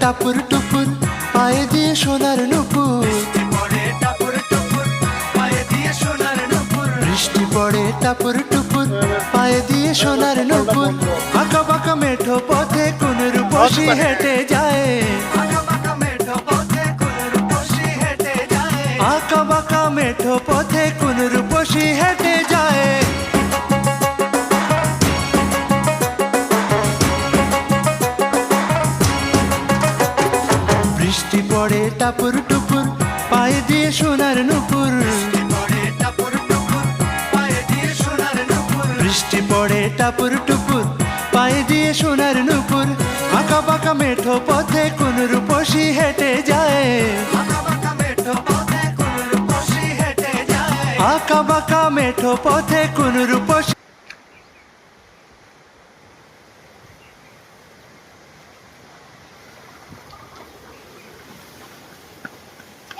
টাপুর টুপুর পায়ে দিয়ে সোনার নুপুর, বৃষ্টি পড়ে টাপুর টুপুর পায়ে দিয়ে সোনার নুপুর। আঁকা বাঁকা মেঠো পথে কোন রূপসী হেঁটে যায়, আঁকা বাঁকা মেঠো পথে কোন রূপসী হেঁটে যায়। বৃষ্টি পড়ে টাপুর টুপুর পায়ে দিয়ে সোনার নুপুর, বৃষ্টি পড়ে টাপুর টুপুর পায়ে দিয়ে সোনার নুপুর। আঁকা বাঁকা মেঠো পথে কোন রূপসী হেঁটে যায়, আঁকা বাঁকা মেঠো পথে কোন রূপসী।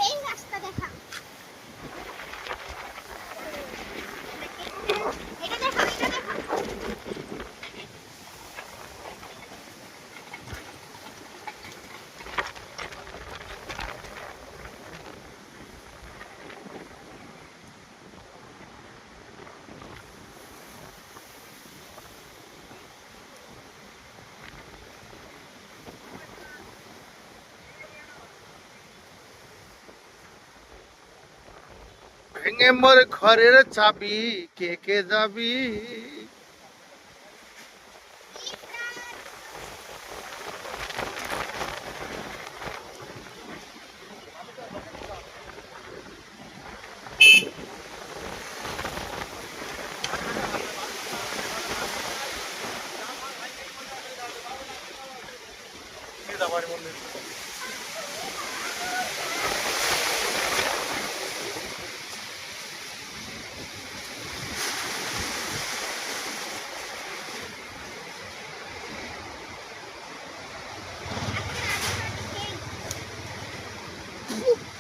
এই রাস্তা দেখা, এটা দেখা, এটা দেখা। ভেঙে মোর ঘরের চাবি কে কে যাবি? Woo!